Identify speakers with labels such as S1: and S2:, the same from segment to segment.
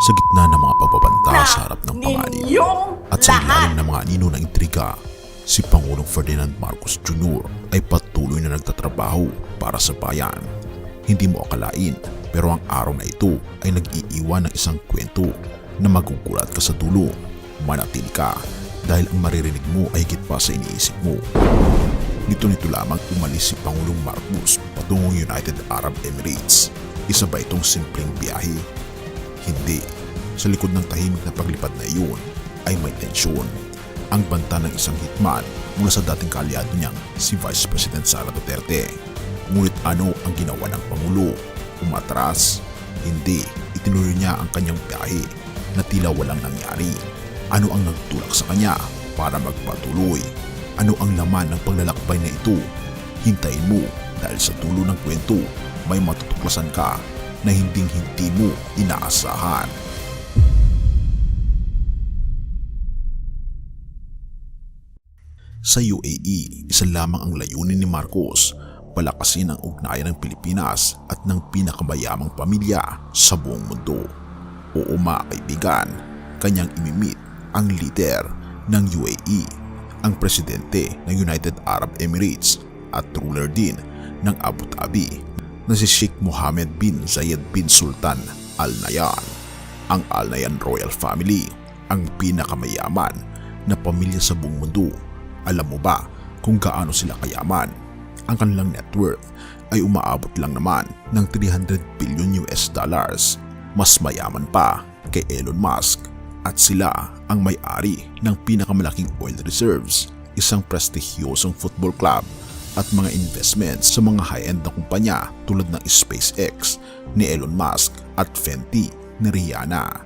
S1: Sa gitna ng mga pagbabanta sa harap ng panganib at sa ilalim ng mga anino ng intriga, si Pangulong Ferdinand Marcos Jr. ay patuloy na nagtatrabaho para sa bayan. Hindi mo akalain, pero ang araw na ito ay nag-iiwan ng isang kwento na magugulat ka sa dulo. Manatili ka dahil ang maririnig mo ay higit pa sa iniisip mo. Nito lamang umalis si Pangulong Marcos patungong United Arab Emirates. Isa ba itong simpleng biyahe? Hindi. Sa likod ng tahimik na paglipad na iyon ay may tensyon. Ang banta ng isang hitman mula sa dating kaalyado niyang si Vice President Sara Duterte. Ngunit ano ang ginawa ng Pangulo? Umatras? Hindi. Itinuloy niya ang kanyang biyahe na tila walang nangyari. Ano ang nagtulak sa kanya para magpatuloy? Ano ang laman ng paglalakbay na ito? Hintayin mo dahil sa dulo ng kwento may matutuklasan ka na hindi mo inaasahan. Sa UAE, isa lamang ang layunin ni Marcos, palakasin ang ugnayan ng Pilipinas at ng pinakamayamang pamilya sa buong mundo. Oo mga kaibigan, kanyang imimit ang leader ng UAE, ang presidente ng United Arab Emirates at ruler din ng Abu Dhabi na si Sheikh Mohammed bin Zayed bin Sultan Al Nahyan. Ang Al Nahyan Royal Family, ang pinakamayaman na pamilya sa buong mundo. Alam mo ba kung gaano sila kayaman? Ang kanilang net worth ay umaabot lang naman ng $300 billion. Mas mayaman pa kay Elon Musk, at sila ang may-ari ng pinakamalaking oil reserves, isang prestigyosong football club at mga investments sa mga high-end na kumpanya tulad ng SpaceX ni Elon Musk at Fenty ni Rihanna.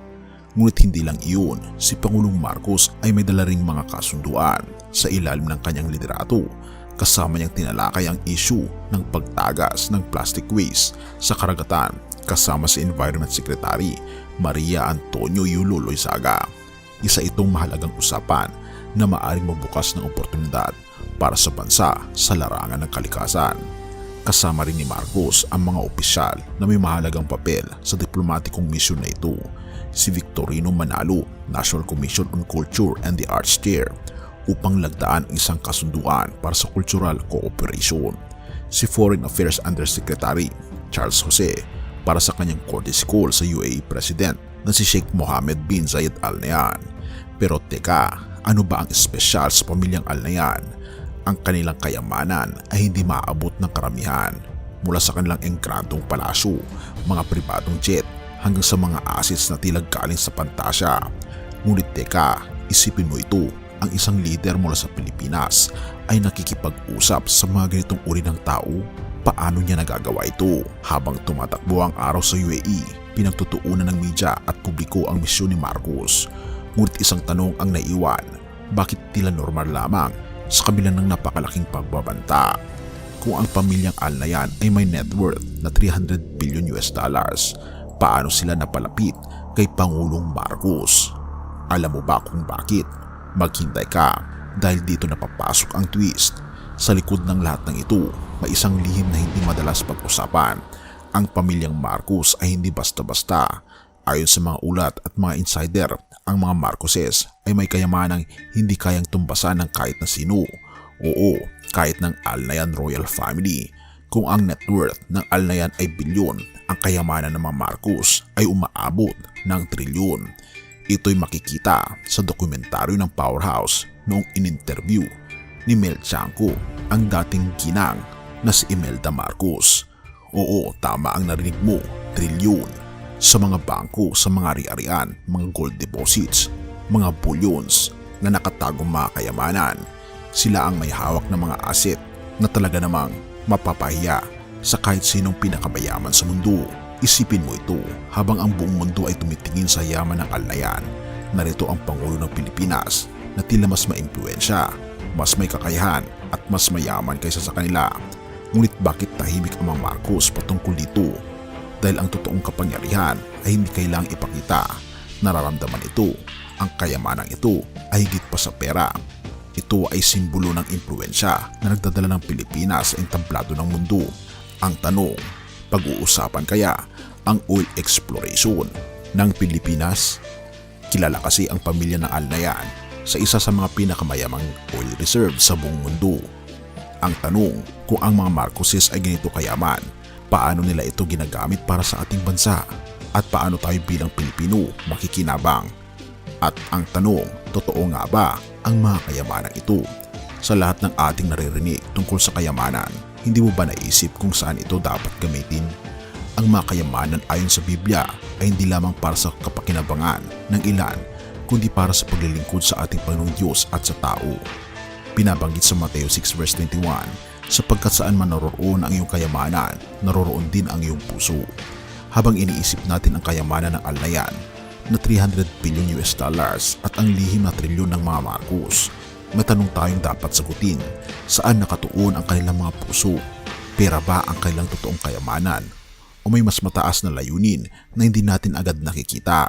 S1: Ngunit hindi lang iyon, si Pangulong Marcos ay may dala ring mga kasunduan sa ilalim ng kanyang liderato, kasama niyang tinalakay ang issue ng pagtagas ng plastic waste sa karagatan kasama si Environment Secretary Maria Antonio Yulo Loizaga. Isa itong mahalagang usapan na maaring magbukas ng oportunidad para sa bansa sa larangan ng kalikasan. Kasama rin ni Marcos ang mga opisyal na may mahalagang papel sa diplomatikong misyon na ito. Si Victorino Manalo, National Commission on Culture and the Arts Chair, upang lagdaan ang isang kasunduan para sa cultural cooperation. Si Foreign Affairs Undersecretary Charles Jose para sa kanyang courtesy call sa UAE President na si Sheikh Mohammed bin Zayed Al Nahyan. Pero teka, ano ba ang espesyal sa pamilyang Al Nahyan? Ang kanilang kayamanan ay hindi maaabot ng karamihan, mula sa kanilang engkrantong palasyo, mga pribadong jet, hanggang sa mga assets na tila galing sa pantasya. Ngunit teka, isipin mo ito, ang isang leader mula sa Pilipinas ay nakikipag-usap sa mga ganitong uri ng tao. Paano niya nagagawa ito? Habang tumatakbo ang araw sa UAE, pinagtutuunan ng media at publiko ang misyon ni Marcos. Ngunit isang tanong ang naiwan, bakit tila normal lamang sa kabila ng napakalaking pagbabanta? Kung ang pamilyang Al Nahyan ay may net worth na $300 billion, paano sila napalapit kay Pangulong Marcos? Alam mo ba kung bakit? Maghintay ka dahil dito napapasok ang twist. Sa likod ng lahat ng ito, may isang lihim na hindi madalas pag-usapan. Ang pamilyang Marcos ay hindi basta-basta. Ayon sa mga ulat at mga insider, ang mga Marcoses ay may kayamanang hindi kayang tumbasan ng kahit na sino. Oo, kahit ng Al Nahyan Royal Family. Kung ang net worth ng Al Nahyan ay bilyon, ang kayamanan ng mga Marcos ay umaabot ng trilyon. Ito'y makikita sa dokumentaryo ng Powerhouse noong in-interview ni Mel Chanco ang dating ginang na si Imelda Marcos. Oo, tama ang narinig mo, trilyon. Sa mga bangko, sa mga ari-arian, mga gold deposits, mga bullions na nakatagong mga kayamanan. Sila ang may hawak ng mga asset na talaga namang mapapahiya sa kahit sinong pinakabayaman sa mundo. Isipin mo ito, habang ang buong mundo ay tumitingin sa yaman ng Al Nahyan, narito ang Pangulo ng Pilipinas na tila mas maimpluwensya, mas may kakayahan at mas mayaman kaysa sa kanila. Ngunit bakit tahimik ang mga Marcos patungkol dito? Dahil ang totoong kapangyarihan ay hindi kailangang ipakita. Nararamdaman ito, ang kayamanang ito ay higit pa sa pera. Ito ay simbolo ng impluwensya na nagdadala ng Pilipinas sa entablado ng mundo. Ang tanong, pag-uusapan kaya ang oil exploration ng Pilipinas? Kilala kasi ang pamilya ng Alnayan sa isa sa mga pinakamayamang oil reserve sa buong mundo. Ang tanong, kung ang mga Marcoses ay ganito kayaman, paano nila ito ginagamit para sa ating bansa? At paano tayo bilang Pilipino makikinabang? At ang tanong, totoo nga ba ang mga kayamanang ito? Sa lahat ng ating naririnig tungkol sa kayamanan, hindi mo ba naisip kung saan ito dapat gamitin? Ang mga kayamanan ayon sa Biblia ay hindi lamang para sa kapakinabangan ng ilan, kundi para sa paglilingkod sa ating Panginoong Diyos at sa tao. Binabanggit sa Mateo 6 verse 21, sapagkat saan man naroroon ang iyong kayamanan, naroroon din ang iyong puso. Habang iniisip natin ang kayamanan ng Alnayan na $300 billion at ang lihim na trilyon ng mga Marcos, may tanong tayong dapat sagutin. Saan nakatuon ang kanilang mga puso? Pera ba ang kanilang totoong kayamanan? O may mas mataas na layunin na hindi natin agad nakikita?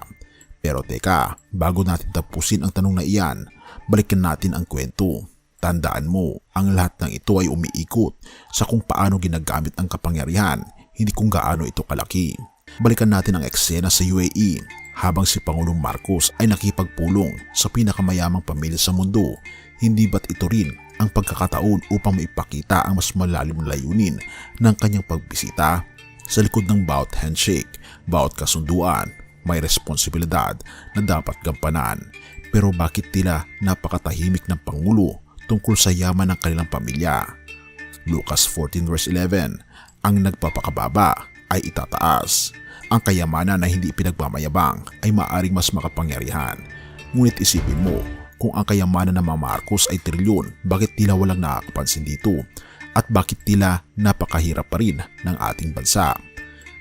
S1: Pero teka, bago natin tapusin ang tanong na iyan, balikan natin ang kwento. Tandaan mo, ang lahat ng ito ay umiikot sa kung paano ginagamit ang kapangyarihan, hindi kung gaano ito kalaki. Balikan natin ang eksena sa UAE habang si Pangulong Marcos ay nakipagpulong sa pinakamayamang pamilya sa mundo. Hindi ba't ito rin ang pagkakataon upang maipakita ang mas malalim na layunin ng kanyang pagbisita? Sa likod ng bawat handshake, bawat kasunduan, may responsibilidad na dapat gampanan. Pero bakit tila napakatahimik ng Pangulo tungkol sa yaman ng kanilang pamilya? Lucas 14 verse 11, ang nagpapakababa ay itataas. Ang kayamanan na hindi pinagmamayabang ay maaring mas makapangyarihan. Ngunit isipin mo, kung ang kayamanan ng mga Marcos ay trilyon, bakit tila walang nakakapansin dito? At bakit tila napakahirap pa rin ng ating bansa?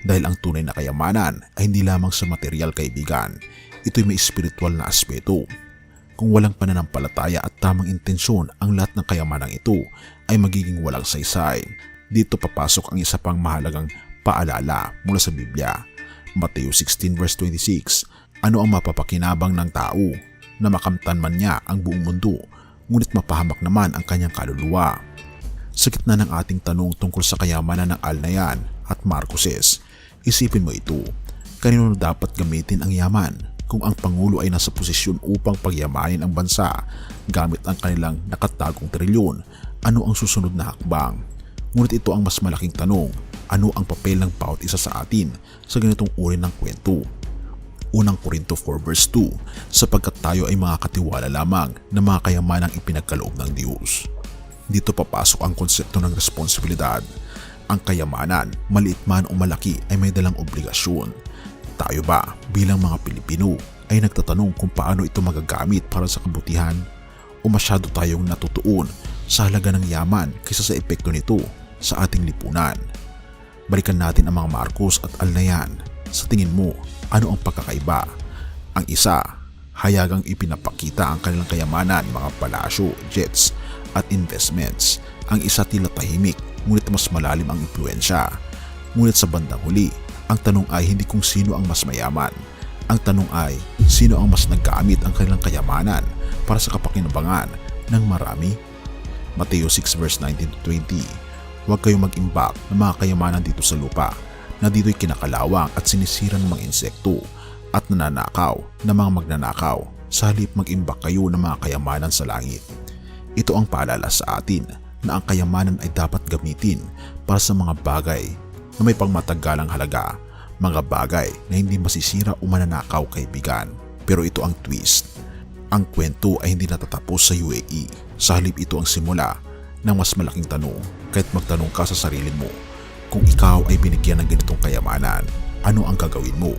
S1: Dahil ang tunay na kayamanan ay hindi lamang sa material, kaibigan. Ito'y may espiritual na aspeto. Kung walang pananampalataya at tamang intensyon, ang lahat ng kayamanang ito ay magiging walang saysay. Dito papasok ang isa pang mahalagang paalala mula sa Biblia. Mateo 16 verse 26, ano ang mapapakinabang ng tao na makamtan man niya ang buong mundo, ngunit mapahamak naman ang kanyang kaluluwa? Sa gitna ng ating tanong tungkol sa kayamanan ng Alnayan at Marcoses, isipin mo ito, kanino dapat gamitin ang yaman? Kung ang Pangulo ay nasa posisyon upang pagyamanin ang bansa gamit ang kanilang nakatagong trilyon, ano ang susunod na hakbang? Ngunit ito ang mas malaking tanong, ano ang papel ng bawat isa sa atin sa ganitong uri ng kwento? Unang Korinto 4 verse 2, sapagkat tayo ay mga katiwala lamang na mga kayamanang ipinagkaloob ng Diyos. Dito papasok ang konsepto ng responsibilidad. Ang kayamanan, maliit man o malaki, ay may dalang obligasyon. Tayo ba bilang mga Pilipino ay nagtatanong kung paano ito magagamit para sa kabutihan? O masyado tayong natutuon sa halaga ng yaman kaysa sa epekto nito sa ating lipunan? Balikan natin ang mga Marcos at Alnayan. Sa tingin mo, ano ang pagkakaiba? Ang isa, hayagang ipinapakita ang kanilang kayamanan, mga palasyo, jets at investments. Ang isa tila tahimik, ngunit mas malalim ang impluensya. Ngunit sa bandang huli, ang tanong ay hindi kung sino ang mas mayaman. Ang tanong ay sino ang mas naggamit ang kanilang kayamanan para sa kapakinabangan ng marami. Mateo 6 verse 19-20, huwag kayong mag-imbak ng mga kayamanan dito sa lupa, na dito'y kinakalawang at sinisira ng mga insekto at nananakaw ng mga magnanakaw, sa halip mag-imbak kayo ng mga kayamanan sa langit. Ito ang paalala sa atin na ang kayamanan ay dapat gamitin para sa mga bagay na may pangmatagalang halaga, mga bagay na hindi masisira o mananakaw, kaibigan. Pero ito ang twist. Ang kwento ay hindi natatapos sa UAE. Sa halip ito ang simula ng mas malaking tanong. Kahit magtanong ka sa sarili mo, kung ikaw ay binigyan ng ganitong kayamanan, ano ang gagawin mo?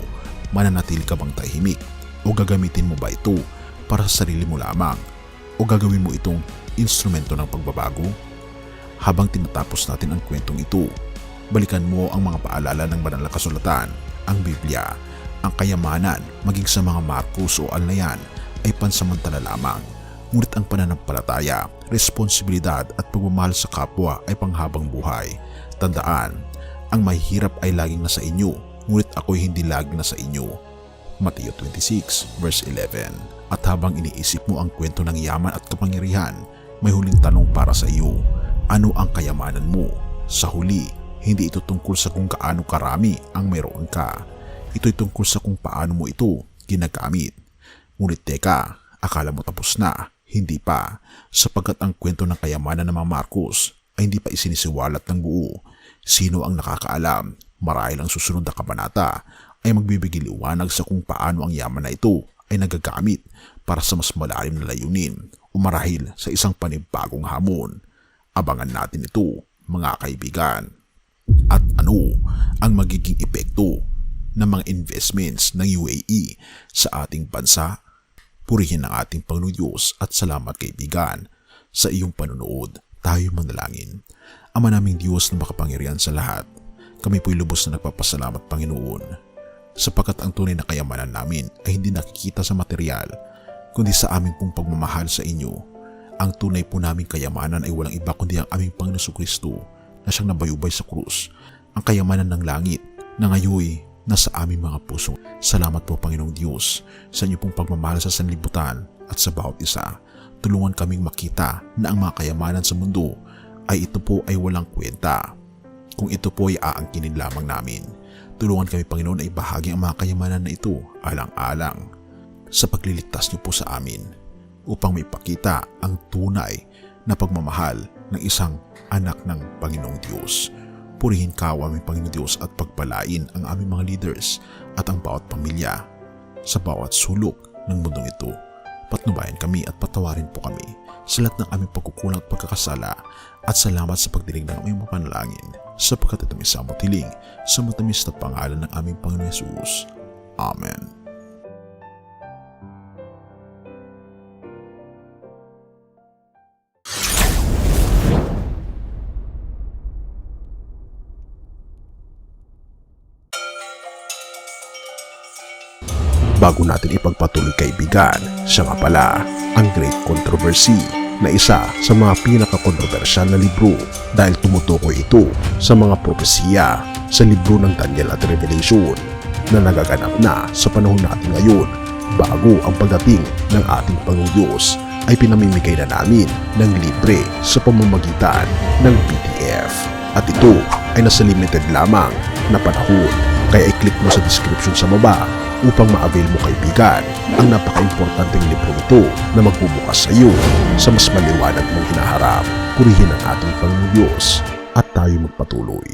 S1: Mananatili ka bang tahimik? O gagamitin mo ba ito para sa sarili mo lamang? O gagawin mo itong instrumento ng pagbabago? Habang tinatapos natin ang kwentong ito, balikan mo ang mga paalala ng banal na kasulatan, ang Biblia. Ang kayamanan, maging sa mga Marcos o Alnayan, ay pansamantala lamang. Ngunit ang pananampalataya, responsibilidad at pagmamahal sa kapwa ay panghabang buhay. Tandaan, ang mahirap ay laging nasa inyo, ngunit ako'y hindi laging nasa inyo. Mateo 26 verse 11. At habang iniisip mo ang kwento ng yaman at kapangyarihan, may huling tanong para sa iyo. Ano ang kayamanan mo? Sa huli, hindi ito tungkol sa kung gaano karami ang mayroon ka. Ito'y tungkol sa kung paano mo ito ginagamit. Ngunit teka, akala mo tapos na? Hindi pa, sapagkat ang kwento ng kayamanan ng mga Marcos ay hindi pa isinisiwalat ng buo. Sino ang nakakaalam? Marahil ang susunod na kabanata ay magbibigay liwanag sa kung paano ang yaman na ito ay nagagamit para sa mas malalim na layunin o marahil sa isang panibagong hamon. Abangan natin ito, mga kaibigan. At ano ang magiging epekto ng mga investments ng UAE sa ating bansa? Purihin ang ating Panginoon Diyos at salamat kaibigan sa iyong panunood. Tayo manalangin. Ama naming Diyos na makapangyarihan sa lahat, kami po'y lubos na nagpapasalamat Panginoon, sapagkat ang tunay na kayamanan namin ay hindi nakikita sa material, kundi sa aming pong pagmamahal sa inyo. Ang tunay po naming kayamanan ay walang iba kundi ang aming Panginoon Kristo na siyang nabayubay sa krus, ang kayamanan ng langit na ngayon nasa aming mga puso. Salamat po Panginoong Diyos sa inyo pong pagmamahal sa sanlibutan at sa bawat isa. Tulungan kaming makita na ang mga kayamanan sa mundo ay ito po ay walang kwenta. Kung ito po ay aangkinin lamang namin, tulungan kami Panginoon na ibahagi ang mga kayamanan na ito alang-alang sa pagliligtas niyo po sa amin upang maipakita ang tunay na pagmamahal ng isang anak ng Panginoong Diyos. Purihin ka o aming Panginoon Diyos at pagpalain ang aming mga leaders at ang bawat pamilya sa bawat sulok ng mundong ito. Patnubayan kami at patawarin po kami sa lahat ng aming pagkukulang at pagkakasala at salamat sa pagdinig ng aming mga panalangin sapagkat ito may samot-hiling sa matamis na pangalan ng aming Panginoon Jesus. Amen. Bago natin ipagpatuloy kaibigan, siya nga pala ang Great Controversy na isa sa mga pinaka-kontrobersyal na libro dahil tumutukoy ito sa mga propesiya sa libro ng Daniel at Revelation na nagaganap na sa panahon natin ngayon bago ang pagdating ng ating Panginoong Diyos ay pinamimigay na namin ng libre sa pamamagitan ng PDF. At ito ay nasa limited lamang na panahon kaya i-click mo sa description sa baba upang ma-avail mo kaibigan ang napaka-importanteng libro ito na magbubukas sa iyo sa mas maliwanag mong hinaharap. Purihin ang ating Panginoong Diyos at tayo magpatuloy.